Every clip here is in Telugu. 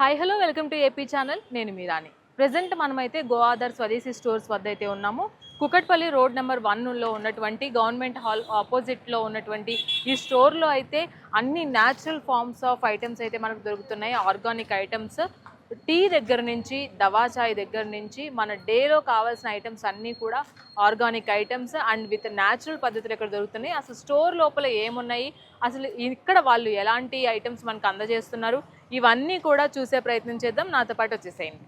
Hi hello welcome to AP channel. నేను మీరాని. ప్రజెంట్ మనమైతే గోఆధార్ స్వదేశీ స్టోర్స్ వద్ద అయితే ఉన్నాము. కుకట్పల్లి రోడ్ నెంబర్ 1లో ఉన్నటువంటి గవర్నమెంట్ హాల్ ఆపోజిట్లో ఉన్నటువంటి ఈ స్టోర్లో అయితే అన్ని న్యాచురల్ ఫార్మ్స్ ఆఫ్ ఐటమ్స్ అయితే మనకు దొరుకుతున్నాయి. ఆర్గానిక్ ఐటమ్స్, టీ దగ్గర నుంచి దవా చాయ్ దగ్గర నుంచి మన డేలో కావాల్సిన ఐటమ్స్ అన్నీ కూడా organic items and with natural పద్ధతులు ఇక్కడ దొరుకుతున్నాయి. అసలు స్టోర్ లోపల ఏమున్నాయి, అసలు ఇక్కడ వాళ్ళు ఎలాంటి ఐటమ్స్ మనకు అందజేస్తున్నారు, ఇవన్నీ కూడా చూసే ప్రయత్నం చేద్దాం. నాతో పాటు వచ్చేసేయండి.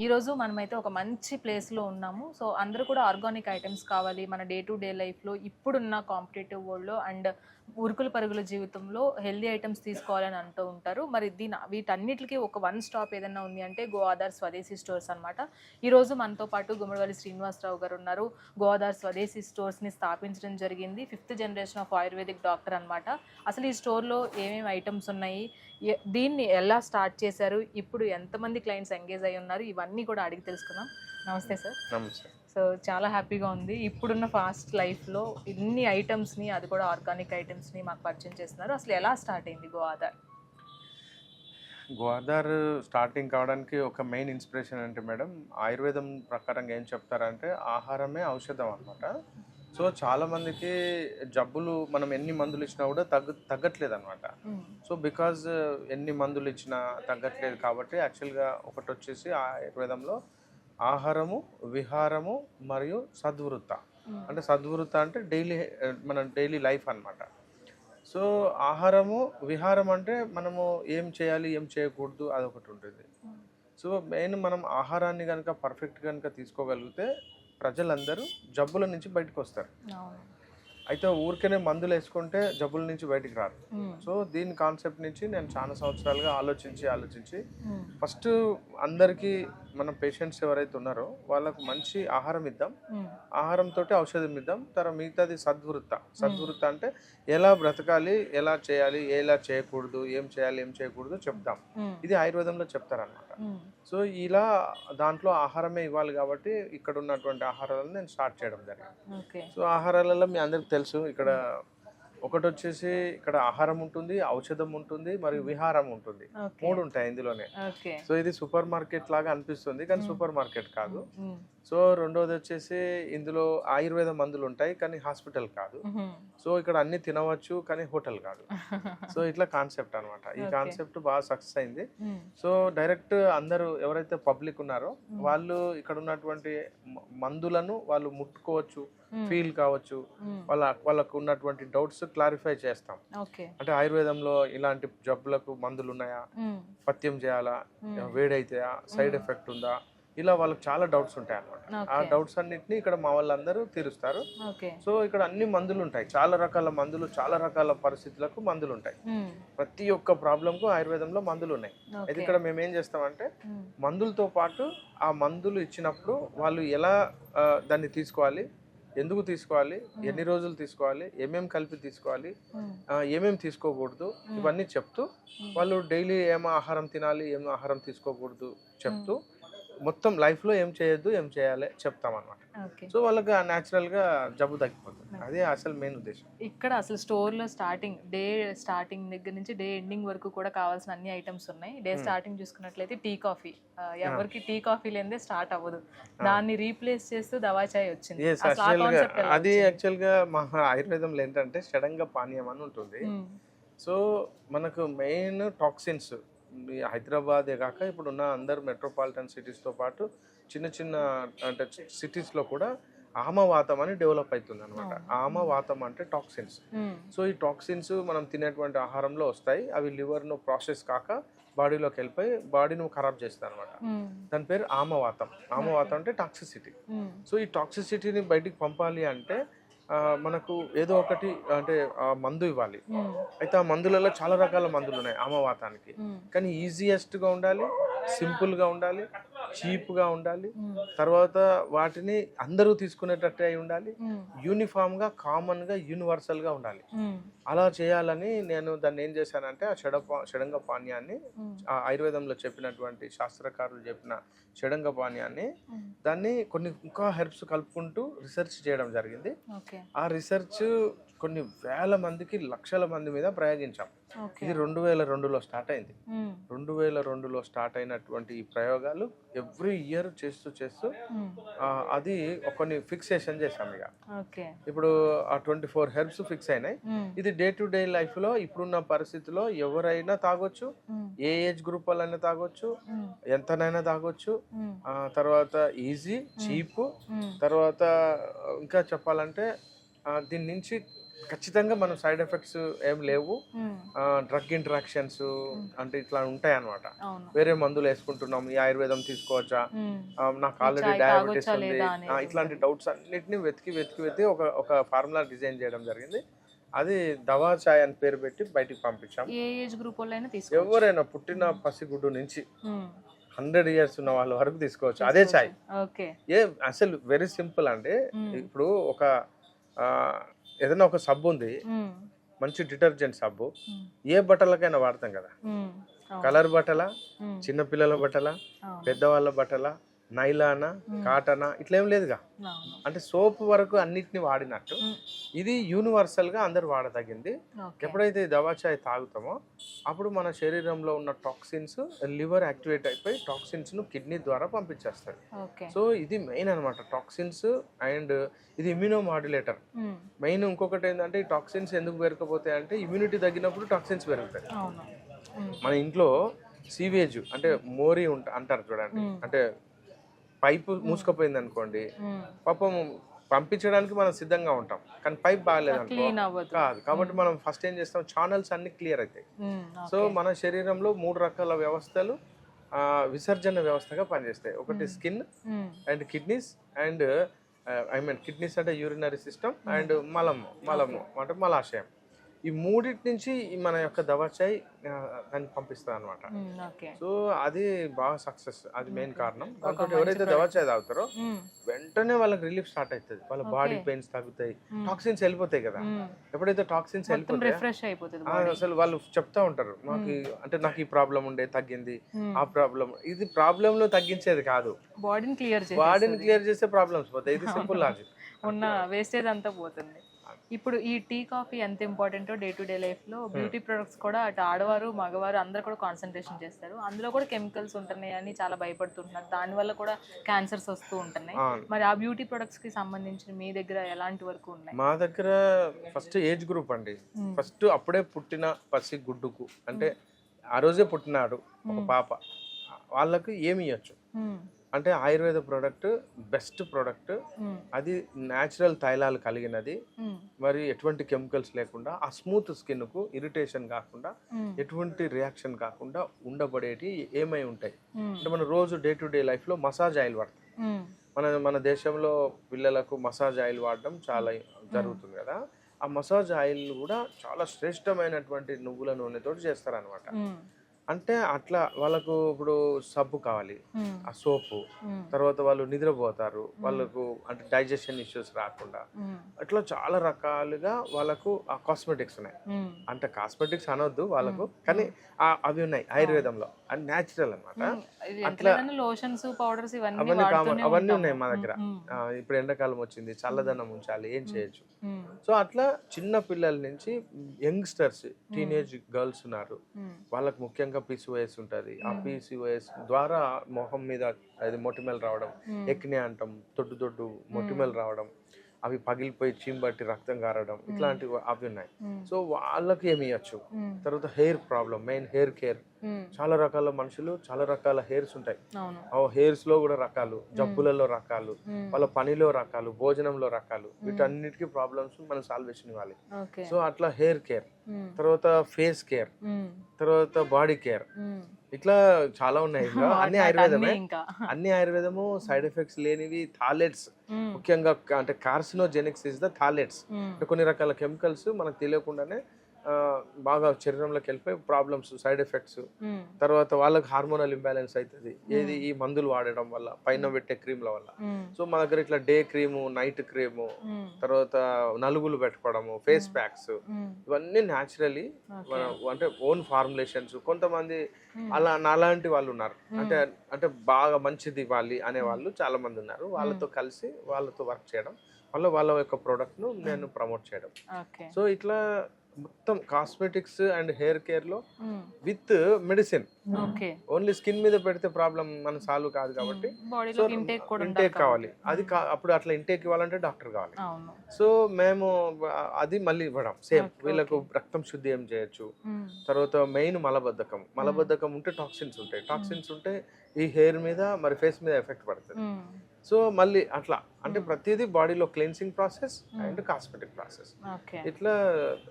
ఈరోజు మనమైతే ఒక మంచి ప్లేస్లో ఉన్నాము. సో అందరూ కూడా ఆర్గానిక్ ఐటమ్స్ కావాలి మన డే టు డే లైఫ్లో, ఇప్పుడున్న కాంపిటేటివ్ వరల్డ్లో అండ్ ఉరుకుల పరుగుల జీవితంలో హెల్దీ ఐటమ్స్ తీసుకోవాలని అంటూ ఉంటారు. మరి వీటన్నిటికీ ఒక వన్ స్టాప్ ఏదైనా ఉంది అంటే గోఆధార్ స్వదేశీ స్టోర్స్ అనమాట. ఈరోజు మనతో పాటు గుమ్మడివల్లి శ్రీనివాసరావు గారు ఉన్నారు. గోఆధార్ స్వదేశీ స్టోర్స్ని స్థాపించడం జరిగింది. 5th generation of ayurvedic doctor అనమాట. అసలు ఈ స్టోర్లో ఏమేమి ఐటమ్స్ ఉన్నాయి, దీన్ని ఎలా స్టార్ట్ చేశారు, ఇప్పుడు ఎంతమంది క్లయింట్స్ ఎంగేజ్ అయి ఉన్నారు, ఇవన్నీ కూడా అడిగి తెలుసుకుందాం. నమస్తే సార్. నమస్తే. సో చాలా హ్యాపీగా ఉంది, ఇప్పుడున్న ఫాస్ట్ లైఫ్లో ఇన్ని ఐటమ్స్ని, అది కూడా ఆర్గానిక్ ఐటమ్స్ని మాకు పరిచయం చేస్తున్నారు. అసలు ఎలా స్టార్ట్ అయింది గోఆధార్? గోఆధార్ స్టార్టింగ్ కావడానికి ఒక మెయిన్ ఇన్స్పిరేషన్ అంటే మేడం, ఆయుర్వేదం ప్రకారంగా ఏం చెప్తారంటే ఆహారమే ఔషధం అనమాట. సో చాలామందికి జబ్బులు మనం ఎన్ని మందులు ఇచ్చినా కూడా తగ్గట్లేదు అనమాట. సో బికాజ్ ఎన్ని మందులు ఇచ్చినా తగ్గట్లేదు కాబట్టి యాక్చువల్గా ఒకటి వచ్చేసి ఆయుర్వేదంలో ఆహారము, విహారము మరియు సద్వృత్త. అంటే సద్వృత్త అంటే మన డైలీ లైఫ్ అనమాట. సో ఆహారము, విహారం అంటే మనము ఏం చేయాలి ఏం చేయకూడదు అదొకటి ఉంటుంది. సో మెయిన్ మనం ఆహారాన్ని కనుక పర్ఫెక్ట్ కనుక తీసుకోగలిగితే ప్రజలందరూ జబ్బుల నుంచి బయటకు వస్తారు. అయితే ఊరికనే మందులు వేసుకుంటే జబ్బుల నుంచి బయటికి రారు. సో దీని కాన్సెప్ట్ నుంచి నేను చాలా సంవత్సరాలుగా ఆలోచించి ఫస్ట్ అందరికీ మన పేషెంట్స్ ఎవరైతే ఉన్నారో వాళ్ళకు మంచి ఆహారం ఇద్దాం, ఆహారంతో ఔషధం ఇద్దాం, తర్వాత మిగతాది సద్వృత్త అంటే ఎలా బ్రతకాలి, ఎలా చేయాలి, ఎలా చేయకూడదు, ఏం చేయాలి ఏం చేయకూడదు చెప్తాం. ఇది ఆయుర్వేదంలో చెప్తారనమాట. సో ఇలా దాంట్లో ఆహారమే ఇవ్వాలి కాబట్టి ఇక్కడ ఉన్నటువంటి ఆహారాలను నేను స్టార్ట్ చేయడం జరిగింది. సో ఆహారాలలో మీ అందరికి తెలుసు, ఇక్కడ ఒకటి వచ్చేసి ఇక్కడ ఆహారం ఉంటుంది, ఔషధం ఉంటుంది, మరియు విహారం ఉంటుంది. 3 ఉంటాయి ఇందులోనే. సో ఇది సూపర్ మార్కెట్ లాగా అనిపిస్తుంది కానీ సూపర్ మార్కెట్ కాదు. సో రెండోది వచ్చేసి ఇందులో ఆయుర్వేద మందులు ఉంటాయి కానీ హాస్పిటల్ కాదు. సో ఇక్కడ అన్ని తినవచ్చు కానీ హోటల్ కాదు. సో ఇట్లా కాన్సెప్ట్ అనమాట. ఈ కాన్సెప్ట్ బాగా సక్సెస్ అయింది. సో డైరెక్ట్ అందరూ ఎవరైతే పబ్లిక్ ఉన్నారో వాళ్ళు ఇక్కడ ఉన్నటువంటి మందులను వాళ్ళు ముట్టుకోవచ్చు, ఫీల్ కావచ్చు, వాళ్ళకు ఉన్నటువంటి డౌట్స్ క్లారిఫై చేస్తాం. అంటే ఆయుర్వేదంలో ఇలాంటి జబ్బులకు మందులు ఉన్నాయా, పథ్యం చేయాలా, వేడైతాయా, సైడ్ ఎఫెక్ట్ ఉందా, ఇలా వాళ్ళకి చాలా డౌట్స్ ఉంటాయి అన్నమాట. ఆ డౌట్స్ అన్నిటిని ఇక్కడ మా వాళ్ళందరూ తీరుస్తారు. సో ఇక్కడ అన్ని మందులు ఉంటాయి, చాలా రకాల మందులు, చాలా రకాల పరిస్థితులకు మందులు ఉంటాయి. ప్రతి ఒక్క ప్రాబ్లం కు ఆయుర్వేదంలో మందులు ఉన్నాయి. అయితే ఇక్కడ మేము ఏం చేస్తామంటే మందులతో పాటు ఆ మందులు ఇచ్చినప్పుడు వాళ్ళు ఎలా దాన్ని తీసుకోవాలి, ఎందుకు తీసుకోవాలి, ఎన్ని రోజులు తీసుకోవాలి, ఏమేం కలిపి తీసుకోవాలి, ఏమేం తీసుకోకూడదు, ఇవన్నీ చెప్తూ వాళ్ళు డైలీ ఏం ఆహారం తినాలి, ఏం ఆహారం తీసుకోకూడదు చెప్తూ మొత్తం లైఫ్లో ఏం చేయొద్దు, ఏం చేయాలి చెప్తామన్నమాట. సో వాళ్ళకి న్యాచురల్గా జబ్బు తగ్గిపోతుంది. అదే అసలు మెయిన్ ఉద్దేశం. ఇక్కడ అసలు స్టోర్లో స్టార్టింగ్ దగ్గర నుంచి డే ఎండింగ్ వరకు కూడా కావాల్సిన అన్ని ఐటమ్స్ ఉన్నాయి. డే స్టార్టింగ్ చూసుకున్నట్లయితే టీ కాఫీ, ఎవరికి టీ కాఫీ లేదే స్టార్ట్ అవ్వదు. దాన్ని రీప్లేస్ చేస్తూ దవా చాయ్ వచ్చింది. అది యాక్చువల్గా మా ఆయుర్వేదంలో ఏంటంటే షడంగ పానీయం అని ఉంటుంది. సో మనకు మెయిన్ టాక్సిన్స్ హైదరాబాదే కాక ఇప్పుడున్న అందరు మెట్రోపాలిటన్ సిటీస్తో పాటు చిన్న చిన్న అంటే సిటీస్లో కూడా ఆమవాతం అని డెవలప్ అవుతుంది అనమాట. ఆమవాతం అంటే టాక్సిన్స్. సో ఈ టాక్సిన్స్ మనం తినేటువంటి ఆహారంలో వస్తాయి. అవి లివర్ను ప్రాసెస్ కాక బాడీలోకి వెళ్ళిపోయి బాడీని ఖరాబ్ చేస్తాయి అనమాట. దాని పేరు ఆమవాతం. ఆమవాతం అంటే టాక్సిసిటీ. సో ఈ టాక్సిసిటీని బయటికి పంపాలి అంటే మనకు ఏదో ఒకటి అంటే మందు ఇవ్వాలి. అయితే ఆ మందులలో చాలా రకాల మందులు ఉన్నాయి ఆమవాతానికి. కానీ ఈజియెస్ట్గా ఉండాలి, సింపుల్గా ఉండాలి, చీప్గా ఉండాలి, తర్వాత వాటిని అందరూ తీసుకునేటట్టు అయి ఉండాలి, యూనిఫామ్గా కామన్గా యూనివర్సల్గా ఉండాలి. అలా చేయాలని నేను దాన్ని ఏం చేశానంటే ఆ షడంగ పానీయాన్ని ఆయుర్వేదంలో చెప్పినటువంటి శాస్త్రకారులు చెప్పిన షడంగ పానీయాన్ని దాన్ని కొన్ని ఇంకా హెర్బ్స్ కలుపుకుంటూ రీసెర్చ్ చేయడం జరిగింది. ఆ రీసెర్చ్ కొన్ని వేల మందికి, లక్షల మంది మీద ప్రయోగించాం. ఇది 2002లో స్టార్ట్ అయింది. 2002లో స్టార్ట్ అయినటువంటి ఈ ప్రయోగాలు ఎవ్రీ ఇయర్ చేస్తూ అది కొన్ని ఫిక్సేషన్ చేసాం. ఇక ఇప్పుడు ఆ 24 హెర్బ్స్ ఫిక్స్ అయినాయి. ఇది డే టు డే లైఫ్ లో ఇప్పుడున్న పరిస్థితిలో ఎవరైనా తాగొచ్చు, ఏ ఏజ్ గ్రూప్ వాళ్ళైనా తాగొచ్చు, ఎంతనైనా తాగొచ్చు. తర్వాత ఈజీ, చీప్, తర్వాత ఇంకా చెప్పాలంటే దీని నుంచి ఖచ్చితంగా మనం సైడ్ ఎఫెక్ట్స్ ఏం లేవు. డ్రగ్ ఇంటరాక్షన్స్ అంటే ఇట్లా ఉంటాయి అన్నమాట. వేరే మందులు వేసుకుంటున్నాం, ఈ ఆయుర్వేదం తీసుకోవచ్చా, నాకు ఆల్రెడీ డయాబెటీస్ ఉంది, ఇట్లాంటి డౌట్స్ అన్నిటిని వెతికి ఒక ఫార్ములా డిజైన్ చేయడం జరిగింది. అది దవా చాయ్ అని పేరు పెట్టి బయటికి పంపించాం. ఎవరైనా పుట్టిన పసిగుడ్డు నుంచి 100 years ఉన్న వాళ్ళ వరకు తీసుకోవచ్చు. అదే చాయ్. అసలు వెరీ సింపుల్ అండి. ఇప్పుడు ఒక ఏదైనా ఒక సబ్బు ఉంది, మంచి డిటర్జెంట్ సబ్బు, ఏ బట్టలకైనా వాడతాం కదా. కలర్ బట్టల, చిన్నపిల్లల బట్టల, పెద్దవాళ్ళ బట్టల, నైలానా, కాటనా, ఇట్లేం లేదుగా. అంటే సోప్ వరకు అన్నిటిని వాడినట్టు ఇది యూనివర్సల్ గా అందరు వాడదగింది. ఎప్పుడైతే దవా చాయ్ తాగుతామో అప్పుడు మన శరీరంలో ఉన్న టాక్సిన్స్ లివర్ యాక్టివేట్ అయిపోయి టాక్సిన్స్ ను కిడ్నీ ద్వారా పంపించేస్తాడు. సో ఇది మెయిన్ అనమాట టాక్సిన్స్. అండ్ ఇది ఇమ్యూనో మాడ్యులేటర్. మెయిన్ ఇంకొకటి ఏంటంటే ఈ టాక్సిన్స్ ఎందుకు పెరగకపోతాయి అంటే ఇమ్యూనిటీ తగ్గినప్పుడు టాక్సిన్స్ పెరుగుతాయి. మన ఇంట్లో సీవేజ్ అంటే మోరీ అంటారు చూడండి, అంటే పైపు మూసుకుపోయింది అనుకోండి, పాపం పంపించడానికి మనం సిద్ధంగా ఉంటాం, కానీ పైప్ బాగాలేదనుకో కాదు. కాబట్టి మనం ఫస్ట్ ఏం చేస్తాం, ఛానల్స్ అన్ని క్లియర్ అవుతాయి. సో మన శరీరంలో 3 రకాల వ్యవస్థలు విసర్జన వ్యవస్థగా పనిచేస్తాయి. ఒకటి skin and kidneys and kidneys అంటే యూరినరీ సిస్టమ్, అండ్ మలము అంటే మలాశయం. ఈ మూడింటి నుంచి మన యొక్క దవా చాయ్ దాన్ని పంపిస్తుంది అనమాట. సో అది బాగా సక్సెస్, అది మెయిన్ కారణం. దాంతో ఎవరైతే దవా చాయ్ తాగుతారో వెంటనే వాళ్ళకి రిలీఫ్ స్టార్ట్ అవుతుంది, వాళ్ళ బాడీ పెయిన్స్ తగ్గుతాయి, టాక్సిన్స్ వెళ్ళిపోతాయి కదా. ఎప్పుడైతే టాక్సిన్స్ వెళ్ళిపోతాయి అసలు వాళ్ళు చెప్తా ఉంటారు, నాకు ఈ ప్రాబ్లం ఉండే తగ్గింది, ఆ ప్రాబ్లం. ఇది ప్రాబ్లం లో తగ్గించేది కాదు, బాడీని క్లియర్ చేసే ప్రాబ్లమ్స్ పోతాయి. ఇది సింపుల్ లాజిక్. ఉన్న వేస్టేజ్ అంతా పోతుంది. ఇప్పుడు ఈ టీ కాఫీ ఎంత ఇంపార్టెంటో డే టు డే లైఫ్లో బ్యూటీ ప్రొడక్ట్స్ కూడా అటు ఆడవారు మగవారు అందరూ కూడా కాన్సన్ట్రేషన్ చేస్తారు. అందులో కూడా కెమికల్స్ ఉంటున్నాయి అని చాలా భయపడుతుంటున్నారు. దానివల్ల కూడా క్యాన్సర్స్ వస్తూ ఉంటున్నాయి. మరి ఆ బ్యూటీ ప్రొడక్ట్స్కి సంబంధించి మీ దగ్గర ఎలాంటి వరకు ఉన్నాయి? మా దగ్గర ఫస్ట్ ఏజ్ గ్రూప్ అండి. ఫస్ట్ అప్పుడే పుట్టిన పసి గుడ్డుకు, అంటే ఆ రోజే పుట్టినాడు ఒక పాప, వాళ్ళకు ఏమి ఇవ్వచ్చు అంటే ఆయుర్వేద ప్రోడక్ట్ బెస్ట్ ప్రోడక్ట్. అది న్యాచురల్ తైలాలు కలిగినది, మరి ఎటువంటి కెమికల్స్ లేకుండా, ఆ స్మూత్ స్కిన్ కు ఇరిటేషన్ కాకుండా, ఎటువంటి రియాక్షన్ కాకుండా ఉండబడేటి ఏమై ఉంటాయి అంటే మన రోజు డే టు డే లైఫ్ లో మసాజ్ ఆయిల్ వాడతాం. మన దేశంలో పిల్లలకు మసాజ్ ఆయిల్ వాడడం చాలా జరుగుతుంది కదా. ఆ మసాజ్ ఆయిల్ కూడా చాలా శ్రేష్టమైనటువంటి నువ్వుల నూనెతో చేస్తారనమాట. అంటే అట్లా వాళ్ళకు ఇప్పుడు సబ్బు కావాలి, మ్మ్. ఆ సోపు, మ్మ్. తర్వాత వాళ్ళు నిద్రపోతారు, వాళ్ళకు అంటే డైజెషన్ ఇష్యూస్ రాకుండా మ్మ్. అట్లా చాలా రకాలుగా వాళ్ళకు ఆ కాస్మెటిక్స్ ఉన్నాయి. మ్మ్. అంటే కాస్మెటిక్స్ అనొద్దు వాళ్ళకు, కానీ అవి ఉన్నాయి ఆయుర్వేదంలో, అది న్యాచురల్ అనమాట. ఇది ఎంత అట్లా లేదన్నా లోషన్స్ పౌడర్స్ ఇవన్నీ అవన్నీ వాడుతూనే అవన్నీ ఉంటాము. ఉన్నాయి మా దగ్గర. మ్మ్. ఇప్పుడు ఎండాకాలం వచ్చింది, చల్లదనం ఉంచాలి, ఏం చేయొచ్చు. మ్మ్. సో అట్లా చిన్న పిల్లల నుంచి యంగ్స్టర్స్, టీనేజ్ గర్ల్స్ ఉన్నారు, మ్మ్. వాళ్ళకి ముఖ్యంగా పీసీఓఎస్ ఉంటుంది. ఆ పీసీఓఎస్ ద్వారా మొహం మీద అది మొటిమలు రావడం, ఎక్నే అంటాం, దొడ్డు దొడ్డు మొటిమలు రావడం, అవి పగిలిపోయి చీంబట్టి రక్తం కారడం, ఇట్లాంటివి అవి ఉన్నాయి. సో వాళ్ళకి ఏమి ఇవ్వచ్చు. మ్మ్. తర్వాత hair problem, main hair care. మ్మ్. చాలా రకాల మనుషులు చాలా రకాల హెయిర్స్ ఉంటాయి. అవును. ఆ హెయిర్స్ లో కూడా రకాలు, జబ్బులలో రకాలు, వాళ్ళ పనిలో రకాలు, భోజనంలో రకాలు, వీటన్నిటికీ ప్రాబ్లమ్స్ మనం సాల్వేషన్ ఇవ్వాలి. ఓకే. సో అట్లా హెయిర్ కేర్, మ్మ్. తర్వాత ఫేస్ కేర్, మ్మ్. తర్వాత బాడీ కేర్, మ్మ్. ఇట్లా చాలా ఉన్నాయి. ఇంకా అన్ని ఆయుర్వేదమే, ఇంకా అన్ని ఆయుర్వేదము. సైడ్ ఎఫెక్ట్స్ లేనివి థాలెట్స్, మ్మ్. ముఖ్యంగా అంటే కార్సినోజెనిక్స్ ఇస్ ద థాలెట్స్. మ్మ్. అంటే కొన్ని రకాల కెమికల్స్ మనకు తెలియకుండానే బాగా శరీరంలోకి వెళ్ళిపోయి ప్రాబ్లమ్స్, సైడ్ ఎఫెక్ట్స్. మ్మ్. తర్వాత వాళ్ళకి హార్మోనల్ ఇంబ్యాలెన్స్ అవుతుంది, ఏది ఈ మందులు వాడడం వల్ల, పైన పెట్టే క్రీమ్ల వల్ల. మ్మ్. సో మా దగ్గర ఇట్లా డే క్రీము, నైట్ క్రీము, మ్మ్. తర్వాత నలుగులు పెట్టుకోవడము, ఫేస్ ప్యాక్స్, మ్మ్. ఇవన్నీ న్యాచురలీ మన అంటే ఓన్ ఫార్ములేషన్స్. కొంతమంది అలా నాలాంటి వాళ్ళు ఉన్నారు, అంటే అంటే బాగా మంచిది ఇవ్వాలి అనే వాళ్ళు చాలా మంది ఉన్నారు. వాళ్ళతో కలిసి వాళ్ళతో వర్క్ చేయడం వల్ల వాళ్ళ యొక్క ప్రోడక్ట్ను నేను ప్రమోట్ చేయడం. ఓకే. సో ఇట్లా మొత్తం cosmetics and hair కేర్లో hmm. With medicine. Okay. Only skin మీద పెడితే ప్రాబ్లం మన సాల్వ్ కాదు కాబట్టి బాడీలో ఇంటేక్ కూడా ఉండాలి ఇంటేక్ కావాలి. అది అప్పుడు అట్లా ఇంటేక్ ఇవ్వాలంటే డాక్టర్ కావాలి. అవును. సో మేము అది మళ్ళీ ఇవ్వడం సేమ్. వీళ్ళకు రక్తం శుద్ధి ఏం చేయొచ్చు. మ్మ్. తర్వాత మెయిన్ మలబద్ధకం. మలబద్ధకం ఉంటే టాక్సిన్స్ ఉంటాయి, టాక్సిన్స్ ఉంటే ఈ హెయిర్ మీద మరి ఫేస్ మీద ఎఫెక్ట్ పడుతుంది. మ్మ్. సో మళ్ళీ అట్లా అంటే ప్రతిదీ బాడీలో cleansing process and cosmetic process. Okay. ఇట్లా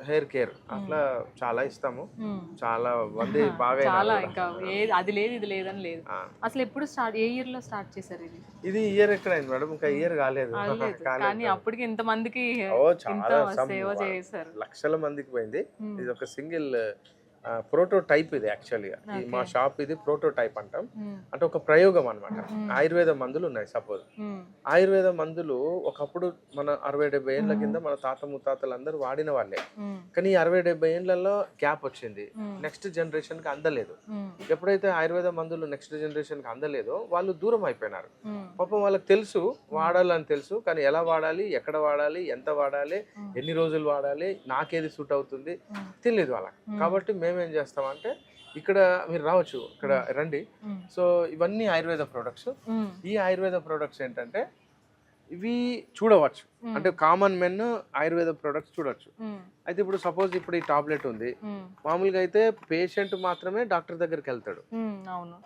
హెయిర్ కేర్ అట్లా చాలా ఇస్తాము. మ్మ్. చాలా మంది బాగా చాలా అయినారు ఇంకా కూడా. అది లేదు ఇది లేదని లేదు. ఆ. అసలు ఎప్పుడు స్టార్ట్, ఏ ఇయర్ లో స్టార్ట్ చేశారు ఇది? ఇది ఇయర్ ఎక్కడైంది మేడం? ఇంకా ఇయర్ కాలేదు. కాలేదు. కానీ అప్పటికి ఇంత మందికి ఓ ఇంత చాలా సేవ చేశారు. లక్షల మందికి పోయింది. ఇది ఒక సింగిల్ ప్రోటోటైప్. ఇది యాక్చువల్గా మా షాప్ ఇది ప్రోటోటైప్ అంటాం. మ్మ్. అంటే ఒక ప్రయోగం అన్నమాట. ఆయుర్వేద మందులు ఉన్నాయి. సపోజ్ మ్మ్. ఆయుర్వేద మందులు ఒకప్పుడు మన 60-70 ఏళ్ల కింద మన తాత ముత్తాతలు అందరూ వాడిన వాళ్ళే. మ్మ్. కానీ 60-70 ఏళ్లలో గ్యాప్ వచ్చింది, నెక్స్ట్ జనరేషన్ కి అందలేదు. మ్మ్. ఎప్పుడైతే ఆయుర్వేద మందులు నెక్స్ట్ జనరేషన్ కి అందలేదో వాళ్ళు దూరం అయిపోయినారు. మ్మ్. పాపం వాళ్ళకి తెలుసు వాడాలని తెలుసు, కానీ ఎలా వాడాలి, ఎక్కడ వాడాలి, ఎంత వాడాలి, ఎన్ని రోజులు వాడాలి, నాకేది సూట్ అవుతుంది తెలియదు వాళ్ళకి. కాబట్టి మేమేం చేస్తామంటే ఇక్కడ మీరు రావచ్చు, ఇక్కడ రండి. సో ఇవన్నీ ఆయుర్వేద ప్రొడక్ట్స్. మ్మ్. ఈ ఆయుర్వేద ప్రొడక్ట్స్ ఏంటంటే ఇవి చూడవచ్చు, అంటే కామన్ మెన్ ఆయుర్వేద ప్రొడక్ట్స్ చూడవచ్చు. మ్మ్. అయితే ఇప్పుడు సపోజ్ ఇప్పుడు ఈ టాబ్లెట్ ఉంది, మ్మ్. మామూలుగా అయితే పేషెంట్ మాత్రమే డాక్టర్ దగ్గరికి వెళ్తాడు. మ్మ్. అవును.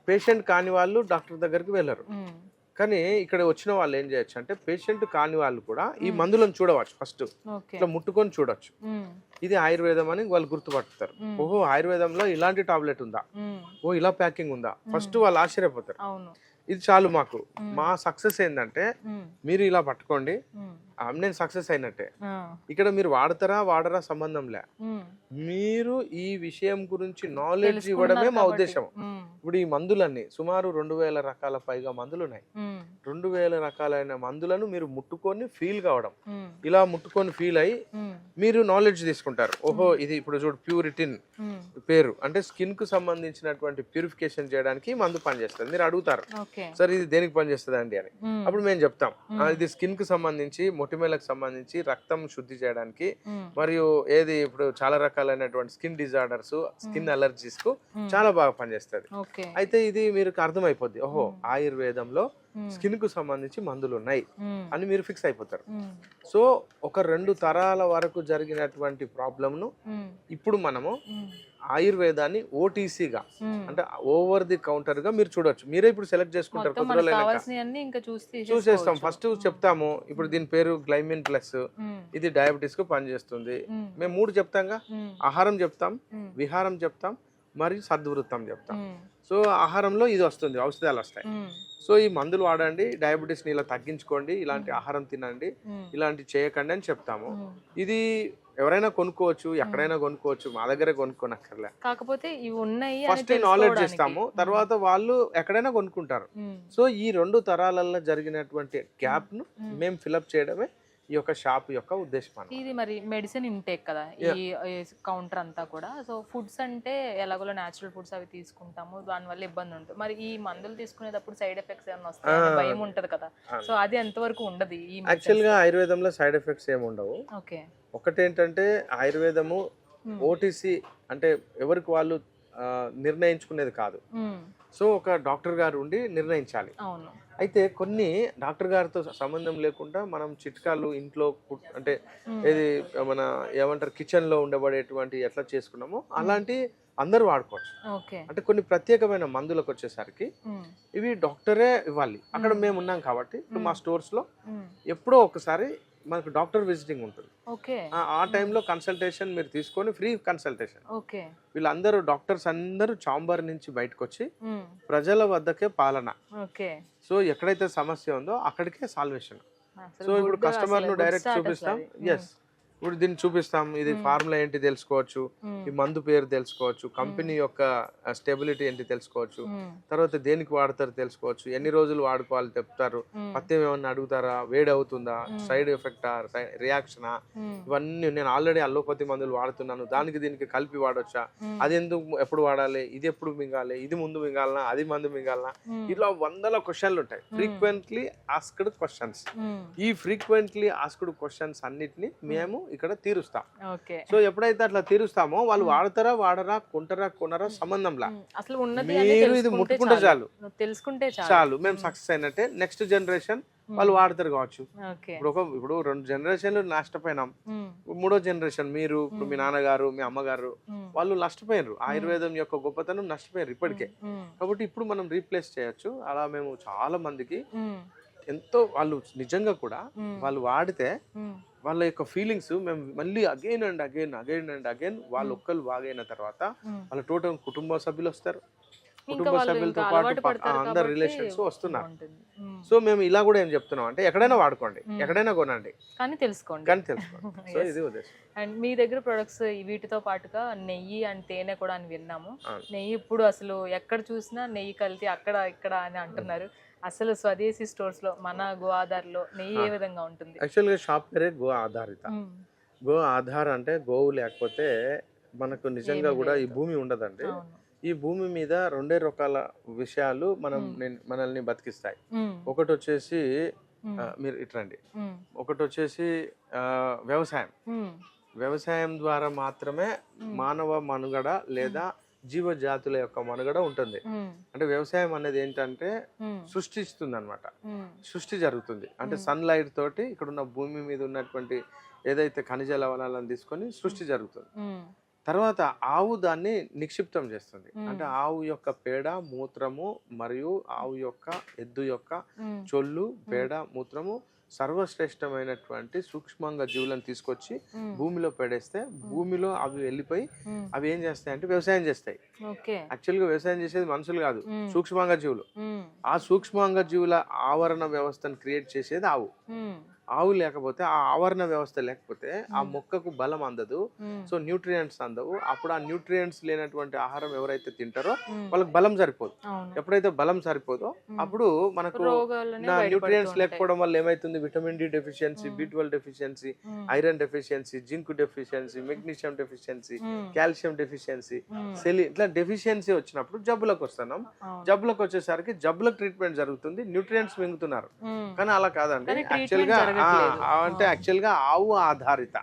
పేషెంట్ కాని వాళ్ళు డాక్టర్ దగ్గరికి వెళ్ళరు. మ్మ్. కానీ ఇక్కడ వచ్చిన వాళ్ళు ఏం చేయొచ్చు అంటే పేషెంట్ కాని వాళ్ళు కూడా ఈ మందులను చూడవచ్చు. First okay. ఇట్లా ముట్టుకొని చూడొచ్చు, మ్మ్. ఇది ఆయుర్వేదం అని వాళ్ళు గుర్తుపడతారు. ఓహో ఆయుర్వేదంలో ఇలాంటి టాబ్లెట్ ఉందా, మ్మ్. ఓ ఇలా ప్యాకింగ్ ఉందా, ఫస్ట్ వాళ్ళు ఆశ్చర్యపోతారు. అవును. ఇది చాలు మాకు. మా సక్సెస్ ఏంటంటే మ్మ్. మీరు ఇలా పట్టుకోండి, మ్మ్. నేను సక్సెస్ అయినట్టే. ఆ. ఇక్కడ మీరు వాడతారా వాడరా సంబంధం లే, మ్మ్. మీరు ఈ విషయం గురించి నాలెడ్జ్ ఇవ్వడమే మా ఉద్దేశం. మ్మ్. ఇప్పుడు ఈ మందులన్నీ సుమారు 2000 రకాల పైగా మందులు ఉన్నాయి. మ్మ్. 2000 రకాలైన మందులను మీరు ముట్టుకొని ఫీల్ కావడం, మ్మ్. ఇలా ముట్టుకొని ఫీల్ అయ్యి మ్మ్. మీరు నాలెడ్జ్ తీసుకుంటారు. ఓహో ఇది ఇప్పుడు చూడు ప్యూరిటిన్ మ్మ్. పేరు, అంటే స్కిన్ కు సంబంధించినటువంటి ప్యూరిఫికేషన్ చేయడానికి ఈ మందు పనిచేస్తుంది. మీరు అడుగుతారు ఓకే. సార్ ఇది దేనికి పనిచేస్తుంది అండి అని. మ్మ్. అప్పుడు మేము చెప్తాం ఇది స్కిన్ కు సంబంధించి, మొటిమలకు సంబంధించి, రక్తం శుద్ధి చేయడానికి, మ్మ్. మరియు ఏది ఇప్పుడు చాలా రకాలైనటువంటి స్కిన్ డిజార్డర్స్, స్కిన్ అలర్జీస్ కు చాలా బాగా పనిచేస్తుంది. ఓకే. అయితే ఇది మీరు అర్థమైపోద్ది, ఓహో ఆయుర్వేదంలో స్కిన్ కు సంబంధించి మందులు ఉన్నాయి మ్మ్. అని మీరు ఫిక్స్ అయిపోతారు. మ్మ్. సో ఒక 2 తరాల వరకు జరిగినటువంటి ప్రాబ్లంను మ్మ్. ఇప్పుడు మనము మ్మ్. ఆయుర్వేదాన్ని ఓటీసీగా, మ్మ్. అంటే ఓవర్ ది కౌంటర్ గా మీరు చూడొచ్చు. మీరే ఇప్పుడు సెలెక్ట్ చేసుకుంటారు. మొత్తం కొద్ది మనకు రోజులైనాక కావాల్సినవన్నీ ఇంకా చూసి చూసేస్తాం. ఫస్ట్ చెప్తాము ఇప్పుడు దీని పేరు గ్లైమిన్ ప్లస్, మ్మ్. ఇది డయాబెటీస్ కు పనిచేస్తుంది. మ్మ్. మేము 3 చెప్తాంగా, మ్మ్. ఆహారం చెప్తాం, మ్మ్. విహారం చెప్తాం, మరియు సద్వృత్తం చెప్తాం. మ్మ్. సో ఆహారంలో ఇది వస్తుంది, ఔషధాలు వస్తాయి. మ్మ్. సో ఈ మందులు వాడండి, డయాబెటీస్ని ఇలా తగ్గించుకోండి, ఇలాంటి ఆహారం తినండి, మ్మ్. ఇలాంటి చేయకండి అని చెప్తాము. మ్మ్. ఇది ఎవరైనా కొనుక్కోవచ్చు, ఎక్కడైనా కొనుక్కోవచ్చు, మా దగ్గరే కొనుక్కోనక్కర్లే. కాకపోతే ఇవి ఉన్నాయి అని ఫస్ట్ నాలెడ్జ్ ఇస్తాము, తర్వాత వాళ్ళు ఎక్కడైనా కొనుక్కుంటారు. సో ఈ 2 తరాలలో జరిగినటువంటి గ్యాప్ ను మేము ఫిలప్ చేయడమే ఈ యొక్క షాప్ యొక్క ఉద్దేశం అన్నమాట. ఇది మరి మెడిసిన్ ఇంటేక్ కదా ఈ కౌంటర్ అంతా కూడా. సో ఫుడ్స్ అంటే ఎలాగోలో న్యాచురల్ ఫుడ్స్ అవి తీసుకుంటాము, దానివల్ల ఇబ్బంది ఉంటుంది. మరి ఈ మందులు తీసుకునేటప్పుడు సైడ్ ఎఫెక్ట్స్ ఏమైనా వస్తాయని భయం ఉంటది కదా, సో అది ఎంతవరకు ఉండదు? ఈ యాక్చువల్ గా ఆయుర్వేదంలో సైడ్ ఎఫెక్ట్స్ ఏమి ఉండవు. ఓకే. ఒకటేంటంటే ఆయుర్వేదము ఓటీసీ అంటే ఎవరికి వాళ్ళు నిర్ణయించుకునేది కాదు. సో ఒక డాక్టర్ గారు ఉండి నిర్ణయించాలి. అవును. అయితే కొన్ని డాక్టర్ గారితో సంబంధం లేకుండా మనం చిట్కాలు ఇంట్లో అంటే ఏది మన ఏమంటారు కిచెన్ లో ఉండబడేటువంటి ఎట్లా చేసుకున్నామో అలాంటి అందరూ వాడుకోవచ్చు. ఓకే. అంటే కొన్ని ప్రత్యేకమైన మందులకు వచ్చేసరికి ఇవి డాక్టరే ఇవ్వాలి. అక్కడ మేము ఉన్నాం కాబట్టి ఇప్పుడు మా స్టోర్స్ లో ఎప్పుడో ఒకసారి మనకు డాక్టర్ విజిటింగ్ ఉంటుంది. ఓకే. ఆ టైంలో కన్సల్టేషన్ మీరు తీసుకొని ఫ్రీ కన్సల్టేషన్. ఓకే. వీళ్ళందరూ డాక్టర్స్ అందరూ చాంబర్ నుంచి బయటకు వచ్చి ప్రజల వద్దకే పాలన. ఓకే. సో ఎక్కడైతే సమస్య ఉందో అక్కడికే సాల్వేషన్. సో ఇప్పుడు కస్టమర్ ను డైరెక్ట్ చూపిస్తాం. ఎస్, ఇప్పుడు దీన్ని చూపిస్తాం, ఇది ఫార్ములా ఏంటి తెలుసుకోవచ్చు, ఈ మందు పేరు తెలుసుకోవచ్చు, కంపెనీ యొక్క స్టెబిలిటీ ఏంటి తెలుసుకోవచ్చు, తర్వాత దేనికి వాడతారు తెలుసుకోవచ్చు, ఎన్ని రోజులు వాడుకోవాలి చెప్తారు, పత్యం ఏమన్నా అడుగుతారా, వేడి అవుతుందా, సైడ్ ఎఫెక్టా, రియాక్షనా, ఇవన్నీ నేను ఆల్రెడీ అల్లోపతి మందులు వాడుతున్నాను, దానికి దీనికి కలిపి వాడొచ్చా, అది ఎందుకు ఎప్పుడు వాడాలి, ఇది ఎప్పుడు మింగాలి, ఇది ముందు మింగాలనా, అది మందు మింగాలనా, ఇలా వందల క్వశ్చన్లు ఉంటాయి. Frequently asked questions. ఈ ఫ్రీక్వెంట్లీ ఆస్క్డ్ క్వశ్చన్స్ అన్నిటిని మేము ఇక్కడ తీరుస్తాం. సో ఎప్పుడైతే అట్లా తీరుస్తామో వాళ్ళు వాడతారా వాడరా, కొంటారా కొనరా సంబంధంలా, అసలు ఉన్నది మీరు ఇది ముట్టుకుంటే చాలు, తెలుసుకుంటే చాలు మేము సక్సెస్ అయినట్టే. నెక్స్ట్ జనరేషన్ వాళ్ళు వాడతారు కావచ్చు. ఇప్పుడు 2 జనరేషన్లు నష్టపోయినాం, 3వ జనరేషన్ మీరు, ఇప్పుడు మీ నాన్నగారు మీ అమ్మగారు వాళ్ళు నష్టపోయినారు. ఆయుర్వేదం యొక్క గొప్పతనం నష్టపోయారు ఇప్పటికే. కాబట్టి ఇప్పుడు మనం రీప్లేస్ చేయొచ్చు. అలా మేము చాలా మందికి ఎంతో వాళ్ళు నిజంగా కూడా వాళ్ళు వాడితే వాళ్ళ యొక్క ఫీలింగ్స్ మేము మళ్ళీ అగైన్ అండ్ అగైన్ వాళ్ళు ఒక్కరు బాగైన తర్వాత వాళ్ళ టోటల్ కుటుంబ సభ్యులు వస్తారు. కుటుంబ సభ్యులతో పాటు అందరు రిలేషన్స్ వస్తున్నారు. సో మేము ఇలా కూడా ఏం చెప్తున్నాం అంటే ఎక్కడైనా వాడుకోండి, ఎక్కడైనా కొనండి, కానీ తెలుసుకోండి. సో ఇది ఉద్దేశం. అండ్ మీ దగ్గర ప్రొడక్ట్స్ వీటితో పాటుగా నెయ్యి అండ్ తేనె కూడా అని విన్నాము. నెయ్యి ఇప్పుడు అసలు ఎక్కడ చూసినా నెయ్యి కల్తీ అక్కడ ఇక్కడ అని అంటున్నారు. అసలు స్వదేశీ స్టోర్స్ లో మన గో ఆధార్లో నెయ్యి ఏ విధంగా ఉంటుంది? యాక్చువల్గా షాప్ పేరే గో ఆధారిత. గో ఆధార్ అంటే గోవు లేకపోతే మనకు నిజంగా కూడా ఈ భూమి ఉండదండి. ఈ భూమి మీద 2 రకాల విషయాలు మనల్ని బతికిస్తాయి. ఒకటి వచ్చేసి మీరు ఇట్రండి, ఒకటి వచ్చేసి వ్యవసాయం. వ్యవసాయం ద్వారా మాత్రమే మానవ మనుగడ లేదా జీవజాతుల యొక్క మనుగడ ఉంటుంది. అంటే వ్యవసాయం అనేది ఏంటంటే సృష్టిస్తుంది అనమాట, సృష్టి జరుగుతుంది. అంటే సన్ లైట్ తోటి ఇక్కడ ఉన్న భూమి మీద ఉన్నటువంటి ఏదైతే ఖనిజ లవణాలను తీసుకొని సృష్టి జరుగుతుంది. తర్వాత ఆవు దాన్ని నిక్షిప్తం చేస్తుంది. అంటే ఆవు యొక్క పేడ మూత్రము మరియు ఆవు యొక్క ఎద్దు యొక్క చొల్లు పేడ మూత్రము సర్వశ్రేష్టమైనటువంటి సూక్ష్మంగా జీవులను తీసుకొచ్చి భూమిలో పెడేస్తే భూమిలో అవి వెళ్ళిపోయి అవి ఏం చేస్తాయి అంటే వ్యవసాయం చేస్తాయి. యాక్చువల్ గా వ్యవసాయం చేసేది మనుషులు కాదు, సూక్ష్మంగా జీవులు. ఆ సూక్ష్మంగా జీవుల ఆవరణ వ్యవస్థను క్రియేట్ చేసేది ఆవు. ఆవు లేకపోతే, ఆ ఆవరణ వ్యవస్థ లేకపోతే ఆ మొక్కకు బలం అందదు, సో న్యూట్రియంట్స్ అందవు. అప్పుడు ఆ న్యూట్రియంట్స్ లేనటువంటి ఆహారం ఎవరైతే తింటారో వాళ్ళకి బలం సరిపోదు. ఎప్పుడైతే బలం సరిపోదో అప్పుడు మనకు న్యూట్రియంట్స్ లేకపోవడం వల్ల ఏమైతుంది, vitamin D deficiency, B12 deficiency, iron deficiency, zinc deficiency, magnesium deficiency, calcium deficiency, ఇట్లా డెఫిషియన్సీ వచ్చినప్పుడు జబ్బులకు వస్తున్నాం. జబ్బులకు వచ్చేసరికి జబ్బులకు ట్రీట్మెంట్ జరుగుతుంది, న్యూట్రియంట్స్ మింగుతున్నారు. కానీ అలా కాదండి. యాక్చువల్ గా ఆవు ఆధారిత,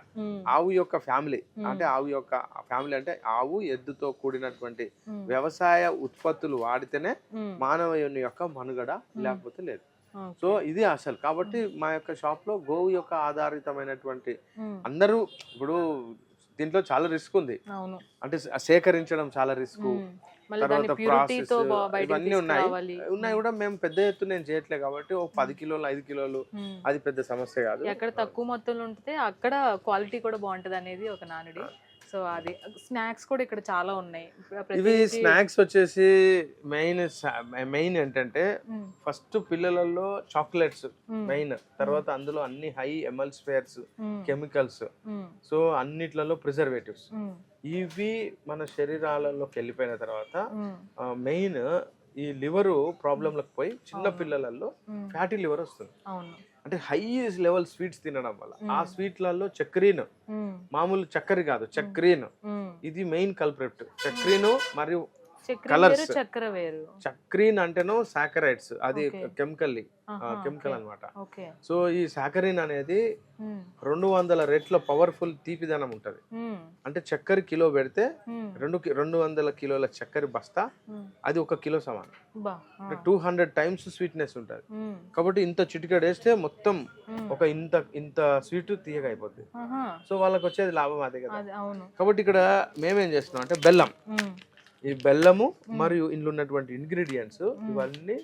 ఆవు యొక్క ఫ్యామిలీ అంటే ఆవు యొక్క ఫ్యామిలీ అంటే ఆవు ఎద్దుతో కూడినటువంటి వ్యవసాయ ఉత్పత్తులు వాడితేనే మానవుని యొక్క మనుగడ, లేకపోతే లేదు. సో ఇది అసలు. కాబట్టి మా యొక్క షాప్ లో గోవు యొక్క ఆధారితమైనటువంటి అందరూ, ఇప్పుడు దీంట్లో చాలా రిస్క్ ఉంది, అంటే సేకరించడం చాలా రిస్క్, తర్వాత ప్రాసెస్ ఇవన్నీ ఉన్నాయి కూడా. మేము పెద్ద ఎత్తు నేను చేయట్లేదు కాబట్టి ఒక 10 కిలోలు 5 కిలోలు అది పెద్ద సమస్య కాదు. ఎక్కడ తక్కువ మొత్తంలో ఉంటే అక్కడ క్వాలిటీ కూడా బాగుంటది అనేది ఒక నానుడి. సో సో అది స్నాక్స్ కూడా ఇక్కడ చాలా ఉన్నాయి. ఇవి స్నాక్స్ వచ్చేసి మెయిన్ ఏంటంటే ఫస్ట్ పిల్లలలో చాక్లెట్స్ మెయిన్, తర్వాత అందులో అన్ని హై ఎమల్సిఫైర్స్ కెమికల్స్, సో అన్నిట్లలో ప్రిజర్వేటివ్స్. ఇవి మన శరీరాలలోకి వెళ్ళిపోయిన తర్వాత మెయిన్ ఈ లివర్ ప్రాబ్లంలకు పోయి చిన్న పిల్లలలో ఫ్యాటీ లివర్ వస్తుంది. అంటే హై లెవెల్ స్వీట్స్ తినడం వల్ల ఆ స్వీట్లలో చక్రీన్, మామూలు చక్కెర కాదు చక్రీన్, ఇది మెయిన్ కల్ప్రిట్. చక్రీన్ మరియు కలర్స్. చక్రీన్ అంటేనో సాకరైడ్స్, అది కెమికల్ అన్నమాట. సో ఈ సాకరీన్ అనేది 200 రెట్ల పవర్ఫుల్ తీపిదనం ఉంటది. అంటే చక్కెర కిలో పెడితే 200 కిలోల చక్కెర బస్తా అది 1 కిలో సమానం. 200 టైమ్స్ స్వీట్నెస్ ఉంటది. కాబట్టి ఇంత చిటికెడు వేస్తే మొత్తం ఒక ఇంత స్వీట్ తీయగా అయిపోద్ది. సో వాళ్ళకి వచ్చేది లాభం అదే కదా. కాబట్టి ఇక్కడ మేమేం చేస్తున్నాం అంటే బెల్లం, ఈ బెల్లము మరియు ఇందులో ఉన్నటువంటి ఇంగ్రీడియంట్స్ ఇవన్నీ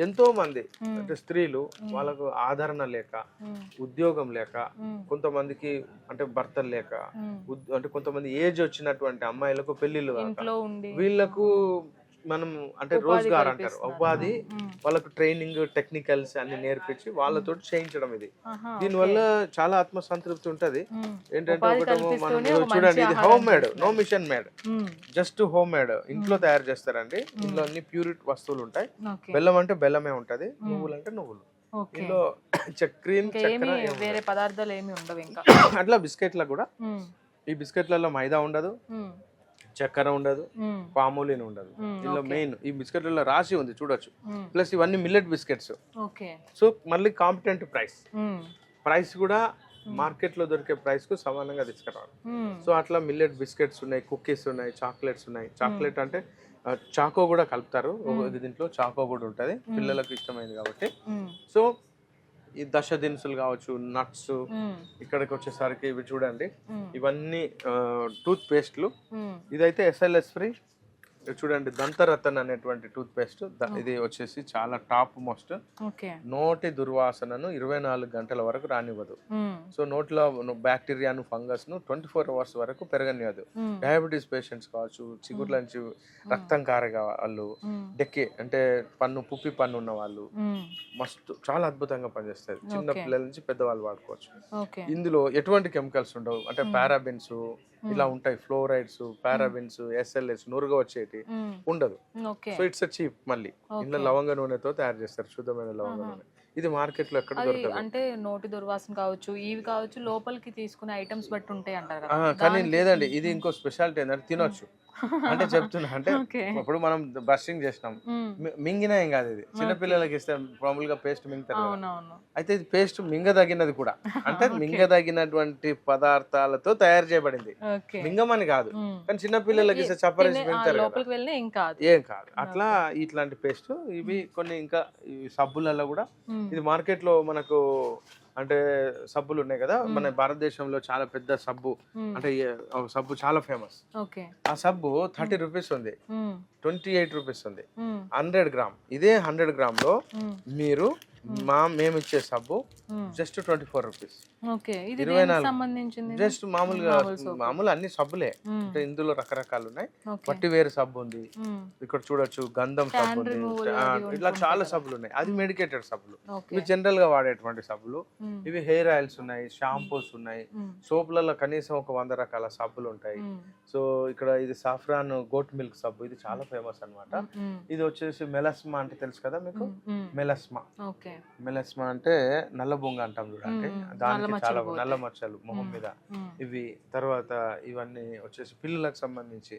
ఎంతో మంది అంటే స్త్రీలు వాళ్ళకు ఆదరణ లేక, ఉద్యోగం లేక, కొంతమందికి అంటే భర్తలు లేక, అంటే కొంతమంది ఏజ్ వచ్చినటువంటి అమ్మాయిలకు పెళ్లిళ్ళు వీళ్ళకు మనం అంటే రోజ్గార్ అంటారు, ఉపాధి, వాళ్ళకు ట్రైనింగ్ టెక్నికల్స్ అన్ని నేర్పించి వాళ్ళతో చేయించడం. ఇది దీనివల్ల చాలా ఆత్మసంతృప్తి ఉంటది. ఏంటంటే మనం చూడండి, ఇది home made, no machine made, just home made, ఇంట్లో తయారు చేస్తారండి. ఇందులో అన్ని ప్యూరిట్ వస్తువులు ఉంటాయి. బెల్లం అంటే బెల్లమే ఉంటది, నువ్వులు అంటే నువ్వులు, ఇందులో చక్రీన్ వేరే పదార్థాలు ఏమి ఉండవు. ఇంకా అట్లా బిస్కెట్లకు కూడా ఈ బిస్కెట్లలో మైదా ఉండదు, చక్కెర ఉండదు, పామోలిన్ ఉండదు. ఇందులో మెయిన్ ఈ బిస్కెట్లలో రాసి ఉంది చూడొచ్చు. ప్లస్ ఇవన్నీ మిల్లెట్ బిస్కెట్స్. సో మళ్ళీ కాంపిటెంట్ ప్రైస్ కూడా మార్కెట్ లో దొరికే ప్రైస్ కు సమానంగా తీసుకురావాలి. సో అట్లా మిల్లెట్ బిస్కెట్స్ ఉన్నాయి, కుకీస్ ఉన్నాయి, చాక్లెట్స్ ఉన్నాయి. చాక్లెట్ అంటే చాకో కూడా కలుపుతారు దీంట్లో, చాకో కూడా ఉంటది పిల్లలకు ఇష్టమైంది కాబట్టి. సో ఈ దశ దినుసులు కావచ్చు, నట్స్, ఇక్కడికి వచ్చేసరికి ఇవి చూడండి, ఇవన్నీ టూత్ పేస్ట్లు. ఇదైతే SLS ఫ్రీ. చూడండి దంతరతన్ అనేటువంటి టూత్ పేస్ట్, ఇది వచ్చేసి చాలా టాప్ మోస్ట్. నోటి దుర్వాసనను 24 గంటల వరకు రానివ్వదు. సో నోట్లో బ్యాక్టీరియాను, ఫంగస్ ను 24 అవర్స్ వరకు పెరగనివ్వదు. డయాబెటీస్ పేషెంట్స్ కావచ్చు, చిగుర్ల నుంచి రక్తం కారగా వాళ్ళు, డెక్కే అంటే పుప్పి పన్ను ఉన్న వాళ్ళు, మస్తు చాలా అద్భుతంగా పనిచేస్తుంది. చిన్న పిల్లల నుంచి పెద్దవాళ్ళు వాడుకోవచ్చు. ఇందులో ఎటువంటి కెమికల్స్ ఉండవు. అంటే పారాబిన్స్ ఇలా ఉంటాయి, ఫ్లోరైడ్స్, పారాబిన్స్, SLS, నురుగ వచ్చేటి ఉండదు. So it's cheap. మళ్ళీ ఇందులో లవంగ నూనెతో తయారు చేస్తారు, శుద్ధమైన లవంగ నూనె. ఇది మార్కెట్ లో ఎక్కడ దొరకదు. అంటే నోటి దుర్వాసన కావచ్చు, ఇవి కావచ్చు, లోపలికి తీసుకునే ఐటమ్స్ బట్టి ఉంటాయి అంటారు. కానీ లేదండి, ఇది ఇంకో స్పెషాలిటీ ఏంటంటే తినొచ్చు. అంటే చెప్తున్నా, అంటే ఇప్పుడు మనం బ్రషింగ్ చేసినాం, మింగినా ఏం కాదు. ఇది చిన్నపిల్లలకి ఇస్తే మామూలుగా పేస్ట్ మింగుతారు. అయితే ఇది పేస్ట్ మింగదగినది కూడా. అంటే మింగదగినటువంటి పదార్థాలతో తయారు చేయబడింది, మింగమని కాదు. కానీ చిన్నపిల్లలకి ఇస్తే చప్పరేసి మింగుతారు, ఏం కాదు. అట్లా ఇట్లాంటి పేస్ట్ ఇవి కొన్ని. ఇంకా ఈ సబ్బులలో కూడా ఇది మార్కెట్ లో మనకు అంటే సబ్బులు ఉన్నాయి కదా, మన భారతదేశంలో చాలా పెద్ద సబ్బు, అంటే సబ్బు చాలా ఫేమస్. ఆ సబ్బు 30 రూపీస్ ఉంది, 28 రూపీస్ ఉంది, 100 గ్రామ్. ఇదే 100 గ్రామ్ లో మీరు మేము ఇచ్చే సబ్బు జస్ట్ 24 రూపీస్. 24 జస్ట్ మామూలు అన్ని సబ్బులే. అంటే ఇందులో రకరకాలు ఉన్నాయి. పట్టి వేరు సబ్బు ఉంది, ఇక్కడ చూడొచ్చు, గంధం సబ్బు ఉంది, ఇట్లా చాలా సబ్బులు ఉన్నాయి. అది మెడికేటెడ్ సబ్బులు. ఇవి జనరల్ గా వాడేటువంటి సబ్బులు. ఇవి హెయిర్ ఆయిల్స్ ఉన్నాయి, షాంపూస్ ఉన్నాయి, సోపులలో కనీసం ఒక 100 రకాల సబ్బులు ఉంటాయి. సో ఇక్కడ ఇది సాఫ్రాన్ గోట్ మిల్క్ సబ్బు, ఇది చాలా ఫేమస్ అన్నమాట. ఇది వచ్చేసి మెలస్మా అంటే తెలుసు కదా మీకు, మెలస్మా అంటే నల్ల బొంగ అంటాం చూడండి, దానికి చాలా నల్ల మచ్చలు మొహం మీద ఇవి. తర్వాత ఇవన్నీ వచ్చేసి పిల్లలకు సంబంధించి,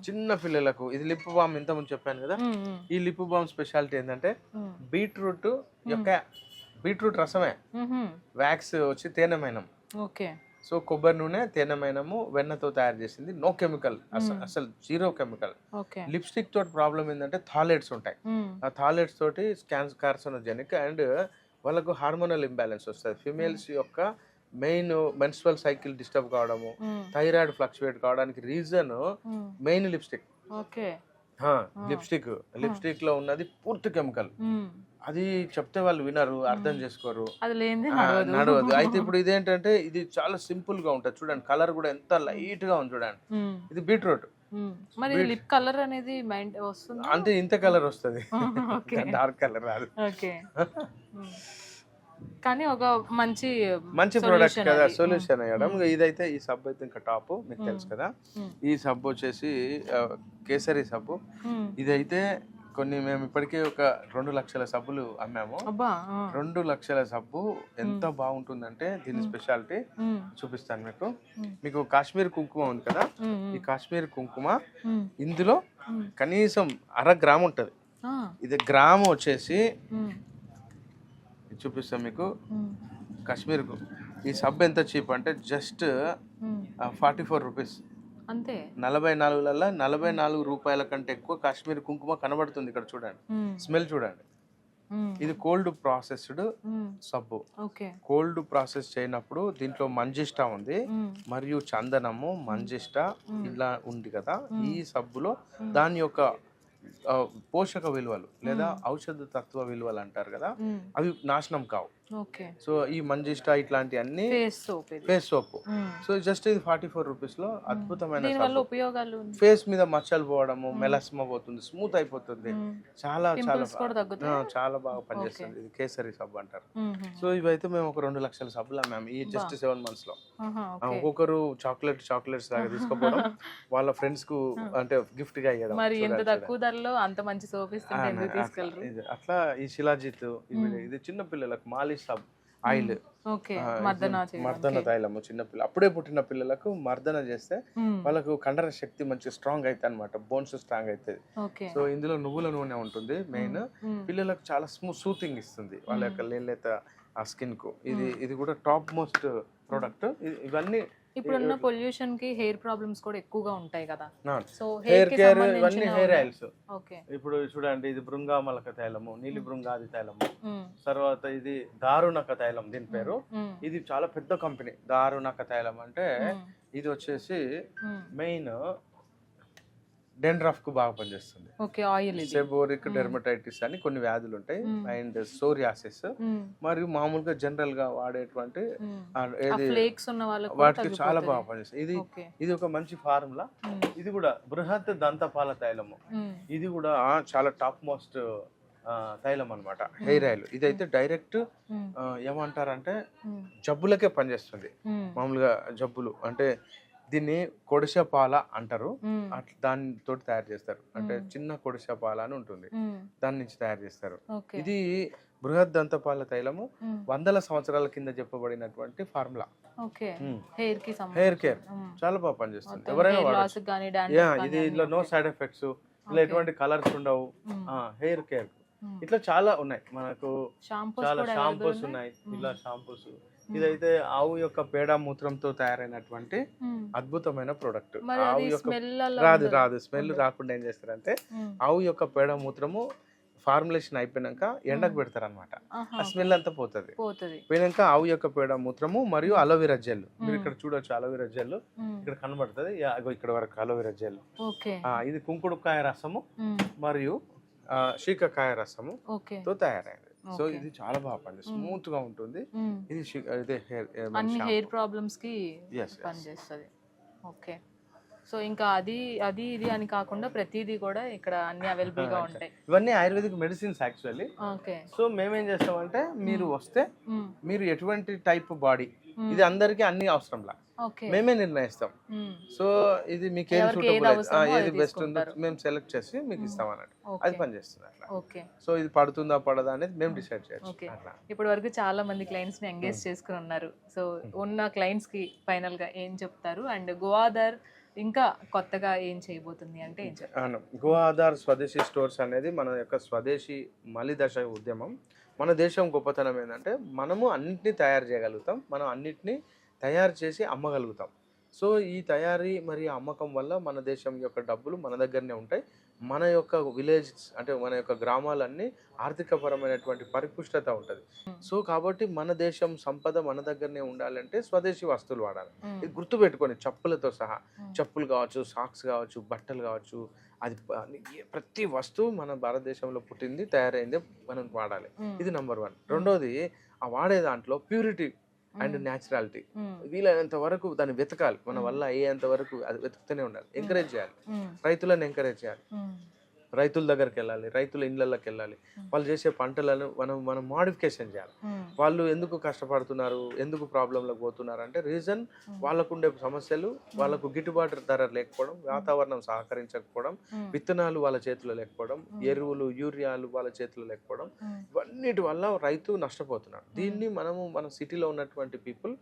చిన్న పిల్లలకు. ఇది లిప్ బామ్, ఇంతకుముందు చెప్పాను కదా. ఈ లిప్ బామ్ స్పెషాలిటీ ఏంటంటే బీట్రూట్ రసమే, వ్యాక్స్ వచ్చి తేనెమైనం. సో కొబ్బరి నూనె, తేనెమైనము, వెన్నతో తయారు చేసింది, నో కెమికల్, అసలు 0 కెమికల్. లిప్స్టిక్ తోటి ప్రాబ్లం ఏంటంటే థాలేట్స్ ఉంటాయి. ఆ థాలేట్స్ తోటి కార్సినోజెనిక్ అండ్ వాళ్ళకు హార్మోనల్ ఇంబ్యాలెన్స్ వస్తుంది. ఫిమేల్స్ యొక్క మెయిన్ మెన్స్ట్రువల్ సైకిల్ డిస్టర్బ్ కావడము, థైరాయిడ్ ఫ్లక్చువేట్ కావడానికి రీజన్ మెయిన్ లిప్స్టిక్. లిప్స్టిక్ లో ఉన్నది పూర్తి కెమికల్. అది చెప్తే వాళ్ళు వినరు, అర్థం చేసుకోరు, అది లేనిదే నడవదు. నడవదు. అయితే ఇప్పుడు ఇదేంటంటే ఇది చాలా సింపుల్ గా ఉంటుంది చూడండి, కలర్ కూడా ఎంత లైట్ గా ఉంది చూడండి. ఇది బీట్రూట్. మరి లిప్ కలర్ అనేది మైండ్ వస్తుంది అంటే ఇంత కలర్ వస్తుంది, ఓకే డార్క్ కలర్ రాదు. ఓకే కానీ ఒక మంచి మంచి ప్రోడక్ట్ కదా, సొల్యూషన్ అయ్యడం. ఇదైతే ఈ సబ్బు అయితే ఇంకా టాప్, మీకు తెలుసు కదా. ఈ సబ్బు వచ్చేసి కేసరి సబ్బు. ఇదైతే కొన్ని మేము ఇప్పటికే ఒక 2 లక్షల సబ్బులు అమ్మాము. 2 లక్షల సబ్బు ఎంత బాగుంటుందంటే దీని స్పెషాలిటీ చూపిస్తాను మీకు. మీకు కాశ్మీర్ కుంకుమ ఉంది కదా, ఈ కాశ్మీర్ కుంకుమ ఇందులో కనీసం 1/2 గ్రామ్ ఉంటుంది. ఇది గ్రామ్ వచ్చేసి చూపిస్తాం మీకు. కాశ్మీర్ ఈ సబ్బు ఎంత చీప్ అంటే జస్ట్ 44 రూపీస్ అంతే. 44లలో 44 రూపాయల కంటే ఎక్కువ కాశ్మీర్ కుంకుమ కనబడుతుంది. ఇక్కడ చూడండి, స్మెల్ చూడండి. ఇది కోల్డ్ ప్రాసెస్డ్ సబ్బు. కోల్డ్ ప్రాసెస్ చేయనప్పుడు దీంట్లో మంజిష్టా ఉంది, మరియు చందనము, మంజిష్టా ఇలా ఉంది కదా. ఈ సబ్బులో దాని యొక్క పోషక విలువలు లేదా ఔషధ తత్వ విలువలు అంటారు కదా, అవి నాశనం కావు. సో ఈ మంజిష్టా ఇట్లాంటి అన్ని ఫేస్ సోప్. సో జస్ట్ ఇది 44 రూపీస్ లో అద్భుతమైన ఉపయోగాలు. ఫేస్ మీద మచ్చలు పోవడము, మెలస్మ పోతుంది, స్మూత్ అయిపోతుంది, చాలా చాలా చాలా బాగా పనిచేస్తుంది. ఇది కేసరి సబ్బు అంటారు. సో ఇవైతే మేము ఒక 2 లక్షల సబ్బులు అమ్మాము ఈ జస్ట్ 7 months లో. ఒక్కొక్కరు చాక్లెట్స్ లాగా తీసుకోవడం, వాళ్ళ ఫ్రెండ్స్ కు అంటే గిఫ్ట్ గా ఇవ్వడం. మరి ఎంత తక్కువ ధరలో అంత మంచి సోప్ ఇస్తుంటే ఎందుకు తీసుకెళ్ళరు? అట్లా ఈ శిలాజిత్, ఇది చిన్న పిల్లలకు మాలిష్ సబ్ ఆయిల్, మర్దన తైలము. చిన్నపిల్ల అప్పుడే పుట్టిన పిల్లలకు మర్దన చేస్తే వాళ్ళకు కండర శక్తి మంచి స్ట్రాంగ్ అవుతుంది అనమాట, బోన్స్ స్ట్రాంగ్ అవుతుంది. సో ఇందులో నువ్వుల నూనె ఉంటుంది మెయిన్. పిల్లలకు చాలా సూతింగ్ ఇస్తుంది వాళ్ళ యొక్క లేత ఆ స్కిన్ కు. ఇది కూడా టాప్ మోస్ట్ ప్రోడక్ట్. ఇవన్నీ ఇప్పుడున్న పొల్యూషన్ కి హెయిర్ ప్రాబ్లమ్స్ కూడా ఎక్కువగా ఉంటాయి కదా. సో హెయిర్ కేర్ ఇవన్నీ హెయిర్ ఆయిల్స్. ఇప్పుడు చూడండి, ఇది బృంగామలక తైలము, నీలి బృంగాది తైలము, తర్వాత ఇది దారుణక తైలం దీని పేరు. ఇది చాలా పెద్ద కంపెనీ. దారుణక తైలం అంటే ఇది వచ్చేసి మెయిన్ డెండ్రఫ్ కు బాగా పనిచేస్తుంది. సెబోరిక్ డెర్మటైటిస్ అని కొన్ని వ్యాధులు ఉంటాయి, అండ్ సోరియాసిస్, మరియు మామూలుగా జనరల్ గా వాడేటువంటి వాటికి చాలా బాగా పనిచేస్తుంది. ఇది ఒక మంచి ఫార్ములా. ఇది కూడా బృహత్ దంతపాల తైలము. ఇది కూడా చాలా టాప్ మోస్ట్ తైలం అన్నమాట, హెయిర్ ఆయిల్. ఇదైతే డైరెక్ట్ ఏమంటారంటే జబ్బులకే పనిచేస్తుంది. మామూలుగా జబ్బులు అంటే దీన్ని కొడిసపాల అంటారు, దానితో తయారు చేస్తారు. అంటే చిన్న కొడిసపాల అని ఉంటుంది, దాని నుంచి తయారు చేస్తారు. ఇది బృహత్ దంతపాల తైలము 100 సంవత్సరాల కింద చెప్పబడినటువంటి ఫార్ములా. హెయిర్ కేర్ చాలా బాగా పనిచేస్తుంది. ఎవరైనా వాడచ్చు. ఇది ఇందులో నో సైడ్ ఎఫెక్ట్స్, ఇలా ఎటువంటి కలర్స్ ఉండవు. హెయిర్ కేర్ ఇట్లా చాలా ఉన్నాయి మనకు, చాలా షాంపూస్ ఉన్నాయి. ఇలా షాంపూస్. ఇదైతే ఆవు యొక్క పేడ మూత్రంతో తయారైనటువంటి అద్భుతమైన ప్రోడక్ట్. ఆవు యొక్క రాదు స్మెల్ రాకుండా ఏం చేస్తారంటే ఆవు యొక్క పేడ మూత్రము ఫార్ములేషన్ అయిపోయినాక ఎండకు పెడతారు అనమాట. ఆ స్మెల్ అంతా పోతుంది. పోయినాక ఆవు యొక్క పేడ మూత్రము మరియు అలోవెరా జెల్, మీరు ఇక్కడ చూడొచ్చు అలోవెరా జెల్ ఇక్కడ కనబడుతుంది. ఇక్కడ వరకు అలోవెరా జెల్. ఇది కుంకుడుకాయ రసము మరియు శీకాకాయ రసము తో తయారైంది. సో ఇది చాలా బాగా పనిచేస్తుంది, స్మూత్ గా ఉంటుంది. ఇది హెయిర్ ప్రాబ్లమ్స్ కి పనిచేస్తుంది. ఓకే. సో ఇంకా అది ఇది అని కాకుండా ప్రతిదీ కూడా ఇక్కడ అన్ని అవైలబుల్ గా ఉంటాయి. ఇవన్నీ ఆయుర్వేదిక్ మెడిసిన్స్ యాక్చువల్లీ. సో మేమేం చేస్తామంటే మీరు వస్తే మీరు ఎటువంటి టైప్ బాడీ, ఇది అందరికి అన్ని అవసరంలా మేమే నిర్ణయిస్తాం. సో ఇది మీకు ఏది సూటబుల్, ఏది బెస్ట్ ఉందో మేము సెలెక్ట్ చేసి మీకు ఇస్తాం అన్నట్టు. అది పనిచేస్తుంది అట్లా. సో ఇది పడుతుందా పడదా అనేది మేము డిసైడ్ చేయొచ్చు. ఇప్పటి వరకు చాలా మంది క్లయింట్స్ ని ఎంగేజ్ చేసుకుని ఉన్నారు. సో ఉన్న క్లయింట్స్ కి ఫైనల్ గా ఏం చెప్తారు? అండ్ గోఆధార్ ఇంకా కొత్తగా ఏం చేయబోతుంది అంటే ఏం చెప్తారు? గోఆధార్ స్వదేశీ స్టోర్స్ అనేది మన యొక్క స్వదేశీ మలిదశ ఉద్యమం. మన దేశం గొప్పతనం ఏంటంటే మనము అన్నిటినీ తయారు చేయగలుగుతాం, మనం అన్నిటినీ తయారు చేసి అమ్మగలుగుతాం. సో ఈ తయారీ మరి అమ్మకం వల్ల మన దేశం యొక్క డబ్బులు మన దగ్గరనే ఉంటాయి. మన యొక్క విలేజ్ అంటే మన యొక్క గ్రామాలన్నీ ఆర్థికపరమైనటువంటి పరిపుష్టత ఉంటది. సో కాబట్టి మన దేశం సంపద మన దగ్గరనే ఉండాలంటే స్వదేశీ వస్తువులు వాడాలి. ఇది గుర్తుపెట్టుకోండి, చెప్పులతో సహా. చెప్పులు కావచ్చు, సాక్స్ కావచ్చు, బట్టలు కావచ్చు, అది ప్రతి వస్తువు మన భారతదేశంలో పుట్టింది, తయారైంది, మనం వాడాలి. ఇది నంబర్ 1. రెండోది, ఆ వాడే దాంట్లో ప్యూరిటీ అండ్ న్యాచురాలిటీ వీలైనంత వరకు దాన్ని వెతకాలి. మన వల్ల అయ్యేంత వరకు అది వెతుకుతూనే ఉండాలి. ఎంకరేజ్ చేయాలి, రైతులను ఎంకరేజ్ చేయాలి. రైతుల దగ్గరికి వెళ్ళాలి, రైతుల ఇళ్ళకి వెళ్ళాలి. వాళ్ళు చేసే పంటలను మనం మాడిఫికేషన్ చేయాలి. వాళ్ళు ఎందుకు కష్టపడుతున్నారు, ఎందుకు ప్రాబ్లంలోకి పోతున్నారు అంటే రీజన్ వాళ్ళకుండే సమస్యలు, వాళ్ళకు గిట్టుబాటు ధర లేకపోవడం, వాతావరణం సహకరించకపోవడం, విత్తనాలు వాళ్ళ చేతిలో లేకపోవడం, ఎరువులు యూరియాలు వాళ్ళ చేతిలో లేకపోవడం, ఇవన్నిటి వల్ల రైతు నష్టపోతున్నాడు. దీన్ని మన సిటీలో ఉన్నటువంటి పీపుల్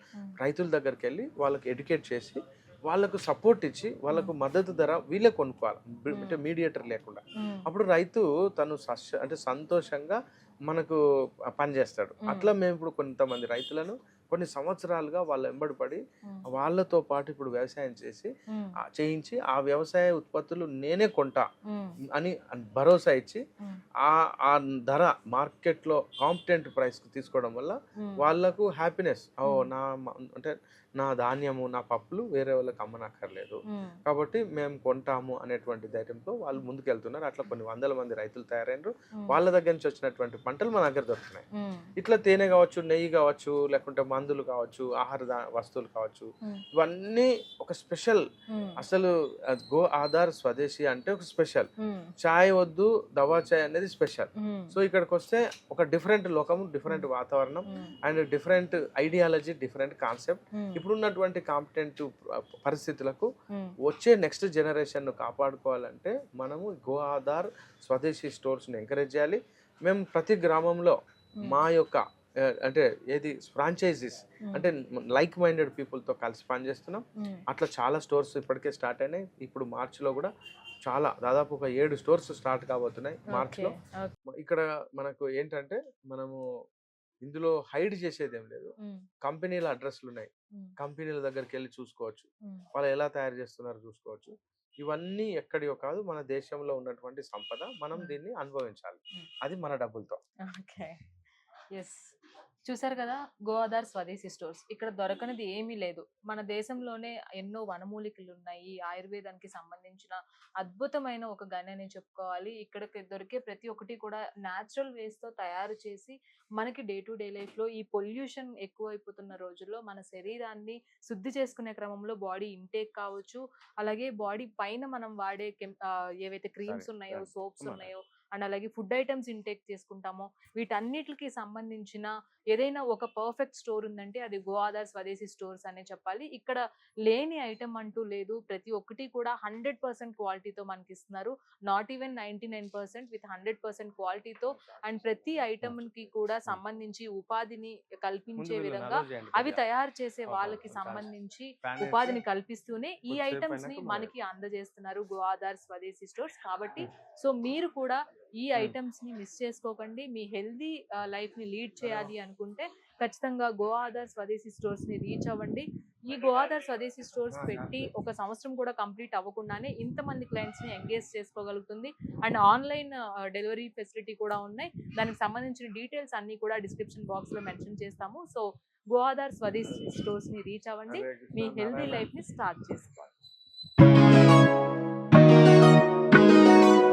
రైతుల దగ్గరికి వెళ్ళి వాళ్ళకి ఎడ్యుకేట్ చేసి వాళ్ళకు సపోర్ట్ ఇచ్చి వాళ్ళకు మద్దతు ధర వీళ్ళే కొనుక్కోవాలి, అంటే మీడియేటర్ లేకుండా. అప్పుడు రైతు తను అంటే సంతోషంగా మనకు పనిచేస్తాడు. అట్లా మేము ఇప్పుడు కొంతమంది రైతులను కొన్ని సంవత్సరాలుగా వాళ్ళ వెంబడి పడి వాళ్ళతో పాటు ఇప్పుడు వ్యవసాయం చేయించి ఆ వ్యవసాయ ఉత్పత్తులు నేనే కొంటా అని భరోసా ఇచ్చి ఆ ధర మార్కెట్లో కాంపిటెంట్ ప్రైస్కి తీసుకోవడం వల్ల వాళ్ళకు హ్యాపీనెస్. అంటే నా ధాన్యము, నా పప్పులు వేరే వాళ్ళకి అమ్మనక్కర్లేదు కాబట్టి మేము కొంటాము అనేటువంటి ధైర్యంతో వాళ్ళు ముందుకెళ్తున్నారు. అట్లా కొన్ని వందల మంది రైతులు తయారైనరు. వాళ్ళ దగ్గర నుంచి వచ్చినటువంటి పంటలు మన దగ్గర దొరుకుతున్నాయి. ఇట్లా తేనె కావచ్చు, నెయ్యి కావచ్చు, లేకుంటే మందులు కావచ్చు, ఆహార వస్తువులు కావచ్చు, ఇవన్నీ ఒక స్పెషల్. అసలు గో ఆధార్ స్వదేశీ అంటే ఒక స్పెషల్. చాయ్ వద్దు, దవా చాయ్ అనేది స్పెషల్. సో ఇక్కడికి వస్తే ఒక డిఫరెంట్ లోకము, డిఫరెంట్ వాతావరణం and different ideology, different concept. ఇప్పుడున్నటువంటి కాంపిటెంట్ పరిస్థితులకు వచ్చే నెక్స్ట్ జనరేషన్ కాపాడుకోవాలంటే మనము గో ఆధార్ స్వదేశీ స్టోర్స్ని ఎంకరేజ్ చేయాలి. మేము ప్రతి గ్రామంలో మా యొక్క అంటే ఏది ఫ్రాంచైజీస్ అంటే లైక్ మైండెడ్ పీపుల్తో కలిసి పనిచేస్తున్నాం. అట్లా చాలా స్టోర్స్ ఇప్పటికే స్టార్ట్ అయినాయి. ఇప్పుడు మార్చిలో కూడా దాదాపు ఒక 7 స్టోర్స్ స్టార్ట్ కాబోతున్నాయి మార్చిలో. ఇక్కడ మనకు ఏంటంటే మనము ఇందులో హైడ్ చేసేది ఏం లేదు. కంపెనీల అడ్రస్లు ఉన్నాయి, కంపెనీల దగ్గరికి వెళ్ళి చూసుకోవచ్చు, వాళ్ళు ఎలా తయారు చేస్తున్నారో చూసుకోవచ్చు. ఇవన్నీ ఎక్కడియో కాదు, మన దేశంలో ఉన్నటువంటి సంపద. మనం దీన్ని అనుభవించాలి, అది మన డబ్బులతో. చూసారు కదా, గో ఆధార్ స్వదేశీ స్టోర్స్. ఇక్కడ దొరకనిది ఏమీ లేదు. మన దేశంలోనే ఎన్నో వనమూలికలు ఉన్నాయి. ఆయుర్వేదానికి సంబంధించిన అద్భుతమైన ఒక గని అని చెప్పుకోవాలి. ఇక్కడికి దొరికే ప్రతి ఒక్కటి కూడా న్యాచురల్ వేస్ తో తయారు చేసి మనకి డే టు డే లైఫ్ లో ఈ పొల్యూషన్ ఎక్కువైపోతున్న రోజుల్లో మన శరీరాన్ని శుద్ధి చేసుకునే క్రమంలో బాడీ ఇంటేక్ కావచ్చు, అలాగే బాడీ పైన మనం వాడే ఏవైతే క్రీమ్స్ ఉన్నాయో, సోప్స్ ఉన్నాయో, అండ్ అలాగే ఫుడ్ ఐటమ్స్ ఇంటేక్ చేసుకుంటామో, వీటన్నిటికి సంబంధించిన ఏదైనా ఒక పర్ఫెక్ట్ స్టోర్ ఉందంటే అది గో ఆధార్ స్వదేశీ స్టోర్స్ అనే చెప్పాలి. ఇక్కడ లేని ఐటమ్ అంటూ లేదు. ప్రతి ఒక్కటి కూడా 100% క్వాలిటీతో మనకి ఇస్తున్నారు. నాట్ ఈవెన్ 99% విత్ 100% క్వాలిటీతో. అండ్ ప్రతి ఐటమ్ కి కూడా సంబంధించి ఉపాధిని కల్పించే విధంగా అవి తయారు చేసే వాళ్ళకి సంబంధించి ఉపాధిని కల్పిస్తూనే ఈ ఐటమ్స్ ని మనకి అందజేస్తున్నారు గో ఆధార్ స్వదేశీ స్టోర్స్. కాబట్టి సో మీరు కూడా ఈ ఐటమ్స్ ని మిస్ చేసుకోకండి. మీ హెల్దీ లైఫ్ ని లీడ్ చేయాలి అనుకుంటే ఖచ్చితంగా గో ఆధార్ స్వదేశీ స్టోర్స్ ని రీచ్ అవ్వండి. ఈ గో ఆధార్ స్వదేశీ స్టోర్స్ పెట్టి 1 సంవత్సరం కూడా కంప్లీట్ అవ్వకుండానే ఇంతమంది క్లయింట్స్ ని ఎంగేజ్ చేసుకోగలుగుతుంది. అండ్ ఆన్లైన్ డెలివరీ ఫెసిలిటీ కూడా ఉన్నాయి. దానికి సంబంధించిన డీటెయిల్స్ అన్ని కూడా డిస్క్రిప్షన్ బాక్స్ లో మెన్షన్ చేస్తాము. So go Aadhaar Swadeshi stores ని రీచ్ అవ్వండి, మీ హెల్దీ లైఫ్ ని స్టార్ట్ చేసుకోండి.